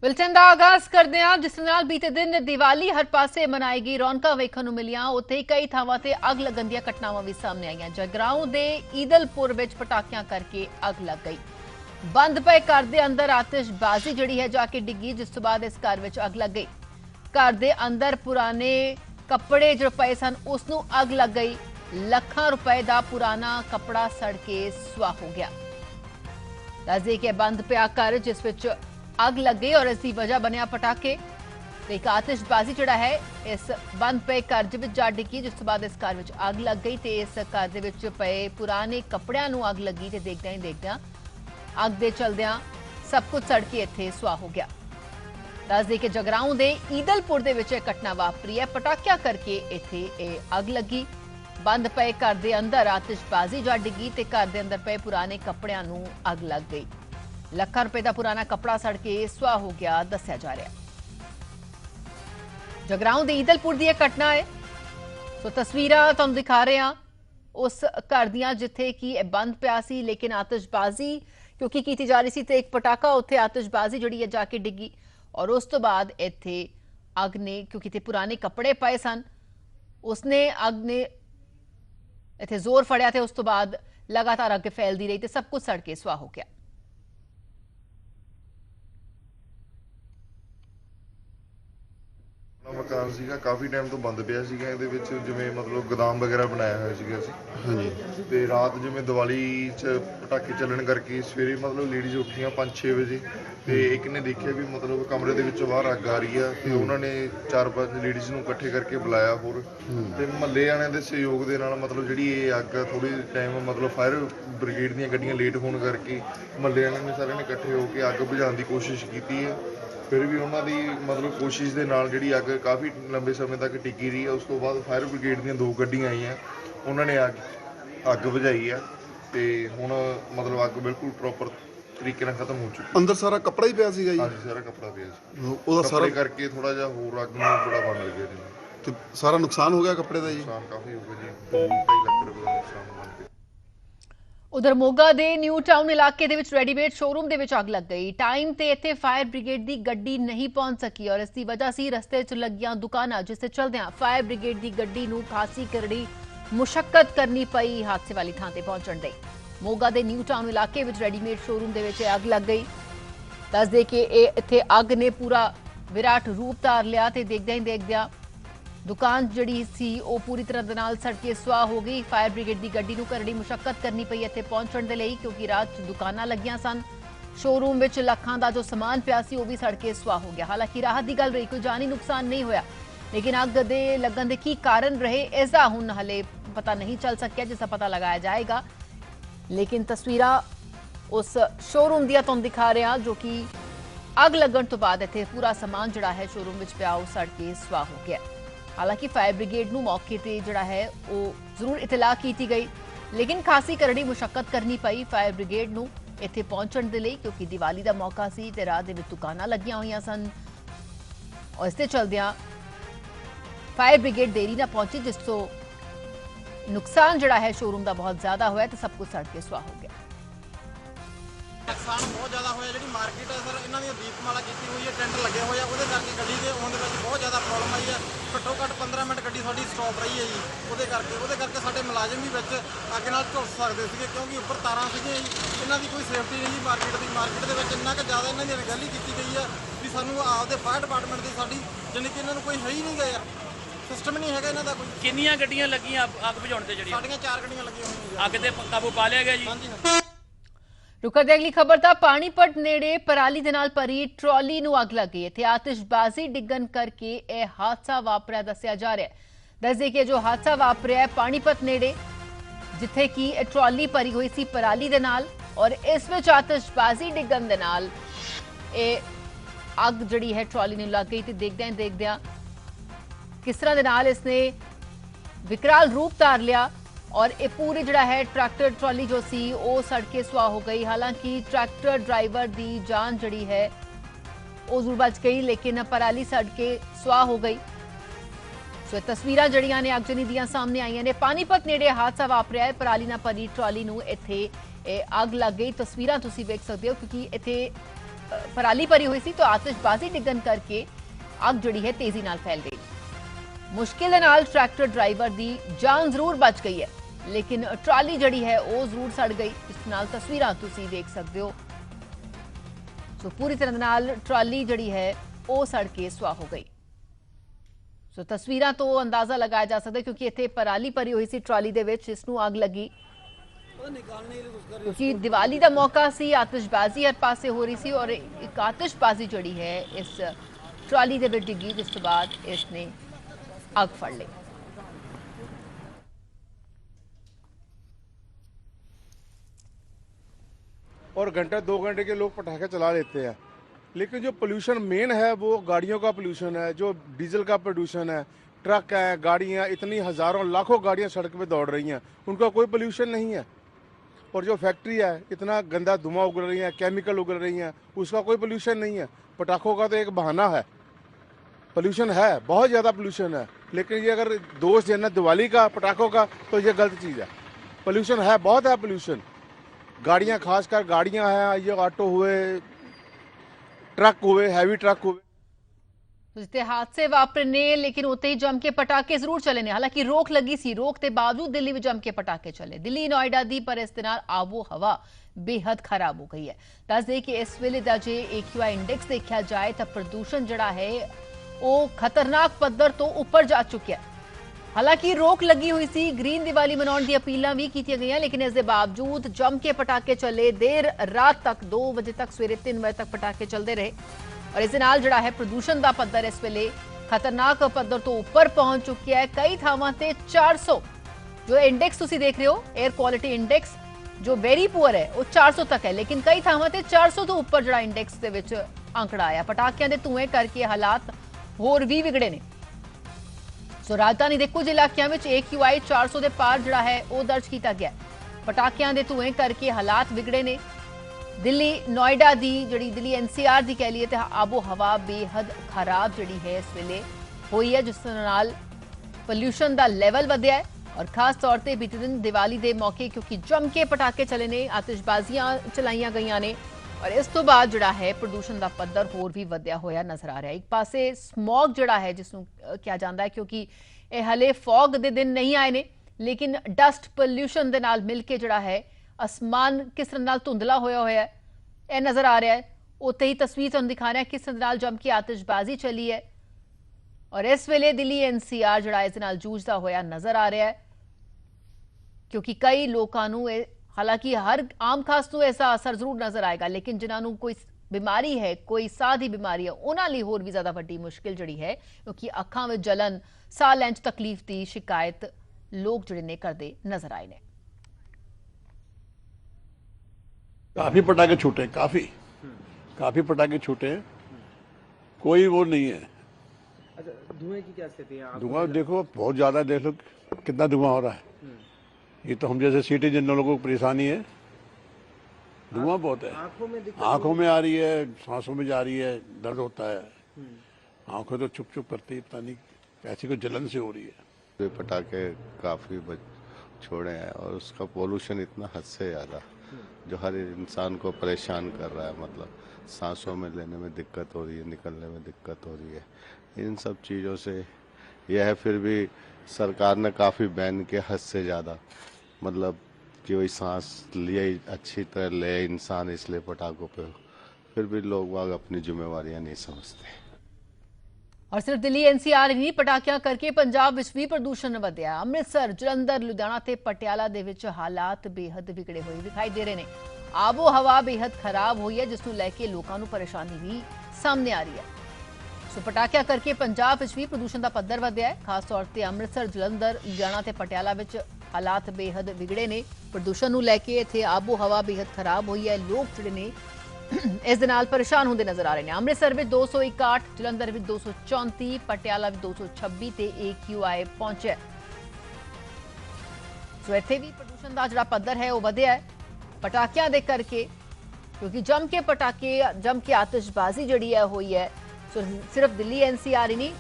Bulletin का आगाज करते हैं जिस नाल बीते दिन दिवाली हर पासे मनाई गई रौनक वेखण नूं मिलियां उत्थे कई थावां ते अग लगन दी घटनावां भी सामने आईयां। जगराऊं दे ईदलपुर विच पटाकियां करके अग लग गई। बंद पे घर दे अंदर आतिशबाजी जिहड़ी है जाके डिग्गी, जिस तो बाद इस घर विच अग लग गई। घर दे अंदर पुराने कपड़े जो पए सन उस नूं अग लग गई। ਲੱਖਾਂ रुपए का पुराना कपड़ा सड़ के सुआह हो गया। दस दें कि बंद पिया घर जिस विच अग लग गई और इसकी वजह बनया पटाके। एक आतिशबाजी जिहड़ा है इस बंद पे घर विच जा डिगी, जिस तो बाद इस घर विच अग लग गई ते इस घर दे विच पए पुराने कपड़ियां नूं अग लगी ते देखदਿਆਂ ही देखदਿਆਂ अग दे चलदਿਆਂ सब कुछ सड़ के इत्थे सुआह हो गया। दस दें कि जगराऊं दे ईदलपुर दे विच इह घटना वापरी है। पटाकियां करके इत्थे अग लगी। बंद पे घर दे अंदर आतिशबाजी जा डिगी ते घर दे अंदर पे पुराने कपड़ियां नूं अग लग गई। ਲੱਖਾਂ रुपए का पुराना कपड़ा सड़ के सुआह हो गया दस्या जा रहा। जगराऊं दे ईदलपुर की घटना है। सो तस्वीरां तुहानूं दिखा रहे हैं उस घर दियां जिथे कि बंद पिया सी, लेकिन आतिशबाजी क्योंकि की जा रही सी ते एक पटाका उत्थे आतिशबाजी जिहड़ी है जाके डिगी और उस तो बाद इत्थे अग ने क्योंकि इत्थे पुराने कपड़े पए सन उसने अग ने इत्थे जोर फड़िया ते उस तो बाद लगातार अग फैलती रही ते सब कुछ सड़ के सुआह हो गया। मकान सीगा काफ़ी टाइम तो बंद पिया सीगा। ਇਹਦੇ ਵਿੱਚ ਜਿਵੇਂ ਮਤਲਬ ਗੋਦਾਮ ਵਗੈਰਾ ਬਣਾਇਆ ਹੋਇਆ ਸੀਗਾ ਅਸੀਂ। ਹਾਂਜੀ ਤੇ ਰਾਤ ਜਿਵੇਂ ਦੀਵਾਲੀ 'ਚ ਪਟਾਕੇ ਚੱਲਣ ਕਰਕੇ ਸਵੇਰੇ ਮਤਲਬ ਲੇਡੀਜ਼ ਉੱਠੀਆਂ 5-6 ਵਜੇ ਤੇ ਇੱਕ ਨੇ ਦੇਖਿਆ ਵੀ ਮਤਲਬ ਕਮਰੇ ਦੇ ਵਿੱਚੋਂ ਬਾਹਰ ਅੱਗ ਆ ਰਹੀ ਆ ਤੇ ਉਹਨਾਂ ਨੇ 4-5 ਲੇਡੀਜ਼ ਨੂੰ ਇਕੱਠੇ ਕਰਕੇ ਬੁਲਾਇਆ ਹੋਰ ਤੇ ਮਹੱਲੇ ਵਾਲਿਆਂ ਦੇ ਸਹਿਯੋਗ ਦੇ ਨਾਲ ਮਤਲਬ ਜਿਹੜੀ ਇਹ ਅੱਗ ਥੋੜੀ ਟਾਈਮ ਮਤਲਬ ਫਾਇਰ ਬ੍ਰਿਗੇਡ ਦੀਆਂ ਗੱਡੀਆਂ ਲੇਟ ਹੋਣ ਕਰਕੇ ਮਹੱਲੇ ਵਾਲਿਆਂ ਨੇ ਸਾਰਿਆਂ ਨੇ ਇਕੱਠੇ ਹੋ ਕੇ ਅੱਗ ਬੁਝਾਉਣ ਦੀ ਕੋਸ਼ਿਸ਼ ਕੀਤੀ ਹੈ। फिर भी उन्होंने मतलब कोशिश के नाल जिहड़ी अग काफ़ी लंबे समय तक टिकी रही है। उस तो बाद फायर ब्रिगेड दी 2 गड्डियां आई हैं, उन्होंने अग बुझाई है तो हुण मतलब अग बिल्कुल प्रॉपर तरीके नाल खत्म हो चुकी। अंदर सारा कपड़ा ही पिया सीगा जी? हाँ जी, सारा कपड़ा पिया सी। ओदा सारा करके थोड़ा जिहा होर अग नूं बड़ा बन गया जी। तो सारा नुकसान हो गया कपड़े का जी? नुकसान काफ़ी हो गया जी, 2-2.5 लाख रुपए का नुकसान बन गया। उधर मोगा दे न्यू टाउन इलाके दे विच रेडीमेड शोरूम दे विच अग लग गई। टाइम ते इत्थे फायर ब्रिगेड दी गड्डी नहीं पहुंच सकी और इसकी वजह सी रस्ते च लगियां दुकानां जिससे चलदियां फायर ब्रिगेड दी गड्डी नूं खासी करड़ी मुशक्कत करनी पई हादसे वाली थां ते पहुंचण दे। मोगा दे न्यू टाउन इलाके विच रेडीमेड शोरूम दे विच अग लग गई। दस दे कि इत्थे अग ने पूरा विराट रूप धार लिया ते देखदਿਆਂ ही देखदਿਆਂ दुकान जिहड़ी सी ਉਹ पूरी तरह ਦੇ ਨਾਲ ਸੜ ਕੇ ਸੁਆਹ ਹੋ ਗਈ। फायर ब्रिगेड ਦੀ ਗੱਡੀ ਨੂੰ ਕਰੜੀ ਮੁਸ਼ੱਕਤ ਕਰਨੀ ਪਈ ਇੱਥੇ ਪਹੁੰਚਣ ਦੇ ਲਈ ਕਿਉਂਕਿ ਰਾਤ 'ਚ ਦੁਕਾਨਾਂ ਲੱਗੀਆਂ ਸਨ। ਸ਼ੋਰੂਮ ਵਿੱਚ ਲੱਖਾਂ ਦਾ ਜੋ ਸਮਾਨ ਪਿਆ ਸੀ ਉਹ ਵੀ ਸੜ ਕੇ ਸੁਆਹ ਹੋ ਗਿਆ। ਹਾਲਾਂਕਿ ਰਾਹਤ ਦੀ ਗੱਲ ਰਹੀ, ਕੋਈ ਜਾਨੀ ਨੁਕਸਾਨ ਨਹੀਂ ਹੋਇਆ, ਲੇਕਿਨ ਅੱਗ ਦੇ ਲੱਗਣ ਦੇ ਕੀ ਕਾਰਨ ਰਹੇ ਇਸ ਦਾ ਹੁਣ ਹਲੇ ਪਤਾ ਨਹੀਂ ਚੱਲ ਸਕਿਆ, ਜਿਸ ਦਾ ਪਤਾ ਲਗਾਇਆ ਜਾਏਗਾ। ਲੇਕਿਨ ਤਸਵੀਰਾਂ ਉਸ ਸ਼ੋਰੂਮ ਦੀਆਂ ਤੁਹਾਨੂੰ ਦਿਖਾ ਰਹੇ ਹਾਂ ਜੋ ਕਿ ਅੱਗ ਲੱਗਣ ਤੋਂ ਬਾਅਦ ਇੱਥੇ ਪੂਰਾ ਸਮਾਨ ਜਿਹੜਾ ਹੈ ਸ਼ੋਰੂਮ ਵਿੱਚ ਪਿਆ ਉਹ ਸੜ ਕੇ ਸੁਆਹ ਹੋ ਗਿਆ। हालांकि फायर ब्रिगेड नूं मौके ते जिहड़ा है वो जरूर इतला की गई, लेकिन खासी करड़ी मुशक्कत करनी पई फायर ब्रिगेड नूं इत्थे पहुंचण दे लई क्योंकि दिवाली दा मौका सी ते रात दे विच दुकानां लगियां होईयां सन और इसते चलदियां फायर ब्रिगेड देरी ना पहुंची, जिस तो नुकसान जिहड़ा है शोरूम दा बहुत ज्यादा होया ते सब कुछ सड़ के सुआह हो गया। नुकसान बहुत ज़्यादा होया। जी मार्केट है सर इन्हों दीपमाला की हुई है, टेंट लगे हुए हैं, वो करके गड्डी के आने में बहुत ज़्यादा प्रॉब्लम आई है। घट्टो घट्ट 15 मिनट गड्डी साडी स्टॉप रही है जी। वो करके साडे मुलाजम भी विच अग नाल झुलस सकते थे क्योंकि उपर तारां सीगियां जी। इन्हां दी कोई सेफ्टी नहीं जी मार्केट दे विच इन्ना क ज़्यादा इन्हां दी अणगहली की गई है भी सानूं आपदे फायर डिपार्टमेंट दी साडी जानी कि इन्हां नूं कोई है ही नहीं गया, सिस्टम नहीं है इन्हां दा कोई। किन्नियां गड्डियां लगियां अग बुझाउण ते जड़ियां? साडियां 4 गड्डियां लगियां होईयां। अग ते काबू पा लिया गया जी? हाँ जी। रुकते अगली खबर था पानीपत नेड़े पराली दे नाल भरी ट्रॉली नूं अग लग गई। इत्थे आतिशबाजी डिगन करके यह हादसा वापरिया दस्सिया जा रहा है। दस दें कि जो हादसा वापरिया है पानीपत नेड़े जिथे कि ट्रॉली भरी हुई सी पराली दे नाल और इस विच आतिशबाजी डिगन दे नाल अग जिहड़ी है ट्रॉली नूं लग गई ते देखदਿਆਂ किस तरह दे नाल इसने विकराल रूप धार लिया और ये पूरी जिहड़ा है ट्रैक्टर ट्रॉली जो सी वो सड़ के सुआह हो गई। हालांकि ट्रैक्टर ड्राइवर की जान जिहड़ी है वो जरूर बच गई, लेकिन पराली सड़ के सुआह हो गई। सो तस्वीरां जिहड़ियां ने अगजनी दियां सामने आईयां ने। पानीपत नेड़े हादसा वापरिया है, पराली नाल भरी ट्रॉली नूं इत्थे अग लग गई। तस्वीरां तुसीं वेख सकदे हो क्योंकि इत्थे ਪਰਾਲੀ ਭਰੀ ਹੋਈ ਸੀ ਤਾਂ ਆਤਿਸ਼ਬਾਜ਼ੀ ਡਿੱਗਣ ਕਰਕੇ ਅੱਗ ਜਿਹੜੀ ਹੈ ਤੇਜ਼ੀ ਨਾਲ ਫੈਲ ਗਈ। ਮੁਸ਼ਕਿਲ ਦੇ ਨਾਲ ਟਰੈਕਟਰ ਡਰਾਈਵਰ ਦੀ ਜਾਨ ਜ਼ਰੂਰ ਬਚ ਗਈ ਹੈ, ਲੇਕਿਨ ਟਰਾਲੀ ਜਿਹੜੀ ਹੈ ਉਹ ਜ਼ਰੂਰ ਸੜ ਗਈ। ਇਸ ਨਾਲ ਤਸਵੀਰਾਂ ਤੁਸੀਂ ਦੇਖ ਸਕਦੇ ਹੋ। ਸੋ ਪੂਰੀ ਤਰ੍ਹਾਂ ਨਾਲ ਟਰਾਲੀ ਜਿਹੜੀ ਹੈ ਉਹ ਸੜ ਕੇ ਸੁਆਹ ਹੋ ਗਈ। ਸੋ ਤਸਵੀਰਾਂ ਤੋਂ ਅੰਦਾਜ਼ਾ ਲਗਾਇਆ ਜਾ ਸਕਦਾ ਕਿਉਂਕਿ ਇੱਥੇ ਪਰਾਲੀ ਭਰੀ ਹੋਈ ਸੀ ਟਰਾਲੀ ਦੇ ਵਿੱਚ, ਇਸ ਨੂੰ ਅੱਗ ਲੱਗੀ क्योंकि दिवाली का मौका सी, आतिशबाजी हर पासे हो रही सी और एक आतिशबाजी जड़ी है इस ट्राली दे विच डिगी, जिस तो बाद इसने अग फड़ ली। और घंटे 2 घंटे के लोग पटाखे चला लेते हैं, लेकिन जो पोल्यूशन मेन है वो गाड़ियों का पोल्यूशन है, जो डीजल का पोल्यूशन है। ट्रक है, गाड़ियाँ, इतनी हज़ारों लाखों गाड़ियाँ सड़क पे दौड़ रही हैं, उनका कोई पोल्यूशन नहीं है। और जो फैक्ट्री है, इतना गंदा धुआं उगल रही है, केमिकल उगल रही हैं, उसका कोई पोल्यूशन नहीं है। पटाखों का तो एक बहाना है। पोल्यूशन है, बहुत ज़्यादा पोल्यूशन है, लेकिन ये अगर दोष देना दिवाली का, पटाखों का, तो ये गलत चीज़ है। पोल्यूशन है, बहुत है पोल्यूशन। गाड़ियाँ, खासकर गाड़ियाँ हैं, ये ऑटो हुए, ट्रक हुए, हैवी ट्रक हुए, जिते हादसे वापरने लेकिन उत्ते ही जम के पटाके जरूर चले ने। हालांकि रोक लगी सी, रोक के बावजूद दिल्ली में जम के पटाके चले। दिल्ली नोएडा दी पर इस दे नाल आबो हवा बेहद खराब हो गई है। दस दे कि इस वेले दा जे AQI इंडेक्स देखा जाए तो प्रदूषण जड़ा है वो खतरनाक पद्धर तो ऊपर जा चुका है। हालांकि रोक लगी हुई सी, ग्रीन दिवाली मनाउण दी अपीलां भी कीतियां गईयां, लेकिन इस दे बावजूद जम के पटाके चले। देर रात तक 2 बजे तक, सवेरे 3 बजे तक पटाके चलते रहे और इस नाल जड़ा है प्रदूषण का पद्धर इस वेले खतरनाक पद्धर तो ऊपर पहुंच चुका है। कई थावां ते 400 जो इंडेक्स तुसी देख रहे हो, एयर क्वालिटी इंडेक्स जो वेरी पुअर है वो 400 तक है, लेकिन कई थावां ते 400 तो ऊपर जड़ा इंडेक्स दे विच आंकड़ा आया। पटाकियां दे धुएं करके हालात होर भी विगड़े ने। सो राजधानी दे कुछ इलाकियां विच AQI 400 दे पार जड़ा है वो दर्ज किया गया। पटाकियां दे धुएं करके हालात विगड़े ने। दिल्ली नोएडा दी जड़ी दिल्ली NCR दी कह लीए तो आबो हवा बेहद खराब जड़ी है इस वेले हुई है, जिस नाल पोल्यूशन दा लेवल वधिया है। और खास तौर पर बीते दिन दिवाली दे मौके क्योंकि जम के पटाके चले ने, आतिशबाजियां चलाइयां गईयां ने और इस तो बाद जड़ा है प्रदूषण दा पद्धर होर भी वधिया होया नजर आ रहा है। एक पासे स्मॉग जड़ा है जिसनूं क्या जांदा है, क्योंकि ये हले फॉग दे दिन नहीं आए ने, लेकिन डस्ट पोल्यूशन दे नाल मिल के जड़ा है आसमान किस तरह नाल धुंधला होया होया है यह नजर आ रहा है। उत्ते ही तस्वीर तुहानूं दिखा रहा है किस तरह नाल जम के आतिशबाजी चली है और इस वेले दिल्ली NCR जड़ा इस नाल जूझदा होया नजर आ रहा है, क्योंकि कई लोगों नूं हालांकि हर आम खास नूं ऐसा असर जरूर नजर आएगा, लेकिन जिन्हां नूं कोई बीमारी है, कोई साह दी बीमारी है, उन्हां लई होर भी ज्यादा वड्डी मुश्किल जड़ी है, क्योंकि अखां विच जलन, साह लैण च तकलीफ दी शिकायत लोग जिहड़े ने करदे नजर आए ने। काफी पटाखे छूटे, काफी पटाखे छूटे, कोई वो नहीं है। अच्छा, धुएं की क्या स्थिति है? धुआं देखो बहुत ज्यादा, देख लो कितना धुआं हो रहा है। ये तो हम जैसे सिटी जिन लोगों को परेशानी है, धुआं बहुत है। आंखों में आ रही है, सांसों में जा रही है, दर्द होता है, आंखें तो चुप चुप करती है, पता नहीं कैसी को जलन से हो रही है। पटाखे काफी छोड़े हैं और उसका पोल्यूशन इतना हद से ज्यादा जो हर इंसान को परेशान कर रहा है, मतलब सांसों में लेने में दिक्कत हो रही है, निकलने में दिक्कत हो रही है। इन सब चीज़ों से यह है, फिर भी सरकार ने काफ़ी बैन किया हद से ज़्यादा, मतलब कि वही सांस लिए अच्छी तरह ले इंसान, इसलिए पटाखों पे फिर भी लोग वाग अपनी जिम्मेवारियां नहीं समझते। और सिर्फ दिल्ली NCR नहीं, पटाकियां करके पंजाब विच भी प्रदूषण वधिया। अमृतसर, जलंधर, लुधियाना ते पटियाला दे विच हालात बेहद बिगड़े हुए दिखाई दे रहे ने। आबो हवा बेहद खराब हुई है, जिसनूं लैके लोकां नूं परेशानी भी सामने आ रही है। सो पटाकियां करके पंजाब विच भी प्रदूषण दा पद्धर वधिया है। खास तौर ते अमृतसर, जलंधर, लुधियाना ते पटियाला विच हालात बेहद बिगड़े ने। प्रदूषण नूं लैके इत्थे आबो हवा बेहद खराब हुई है। लोग जिहड़े ने इस दे नाल परेशान होंदे नजर आ रहे हैं। अमृतसर में 261, जलंधर में 234, पटियाला में 226 ते AQI पहुंचे। सो इत्थे भी प्रदूषण का जिहड़ा पद्धर है वो वधिया है पटाकियां दे करके, क्योंकि जम के पटाके, जम के आतिशबाजी जिहड़ी है हुई है। सो सिर्फ दिल्ली NCR ही नहीं,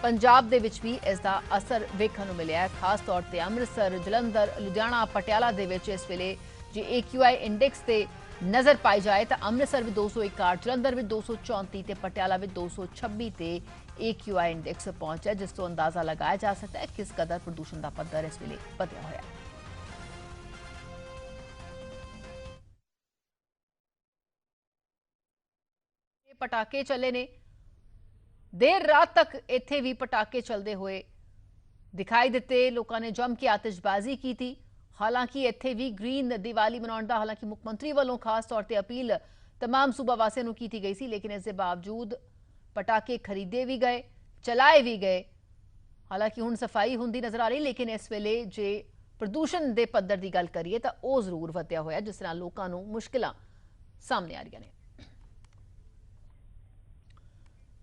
पंजाब दे विच भी इसका असर वेखण नूं मिलिया है। खास तौर ते अमृतसर, जलंधर, लुधियाना, पटियाला दे विच इस वेले जे AQI इंडेक्स ते ਨਜ਼ਰ ਪਾਈ ਜਾਏ ਤਾਂ ਅੰਮ੍ਰਿਤਸਰ ਵਿੱਚ 261, ਜਲੰਧਰ ਵਿੱਚ 234 ਤੇ ਪਟਿਆਲਾ ਵਿੱਚ 226 ਤੇ AQI ਇੰਡੈਕਸ ਪਹੁੰਚਿਆ, ਜਿਸ ਤੋਂ ਅੰਦਾਜ਼ਾ ਲਗਾਇਆ ਜਾ ਸਕਦਾ ਹੈ ਕਿਸ ਕਦਰ ਪ੍ਰਦੂਸ਼ਣ ਦਾ ਪੱਧਰ ਇਸ ਵੇਲੇ ਵਧਿਆ ਹੋਇਆ ਹੈ। ਪਟਾਕੇ ਚੱਲੇ ਨੇ, ਦੇਰ ਰਾਤ ਤੱਕ ਇੱਥੇ ਵੀ ਪਟਾਕੇ ਚੱਲਦੇ ਹੋਏ ਦਿਖਾਈ ਦਿੱਤੇ। ਲੋਕਾਂ ਨੇ ਜੰਮ ਕੇ ਆਤਿਸ਼ਬਾਜ਼ੀ ਕੀਤੀ। ਹਾਲਾਂਕਿ ਇੱਥੇ ਵੀ ਗ੍ਰੀਨ ਦੀਵਾਲੀ ਮਨਾਉਣ ਦਾ ਹਾਲਾਂਕਿ ਮੁੱਖ ਮੰਤਰੀ ਵੱਲੋਂ ਖਾਸ ਤੌਰ ਤੇ ਅਪੀਲ तमाम सूबा वासियों ਨੂੰ ਕੀਤੀ ਗਈ ਸੀ, लेकिन इसके बावजूद पटाके खरीदे भी गए, चलाए भी गए। हालांकि हुण सफाई हुंदी नजर आ रही, लेकिन इस वेले जे प्रदूषण के पद्धर की गल करिए तो वह जरूर वधिया होया, जिस नाल लोकां नूं मुश्किलां सामने आ रही ने।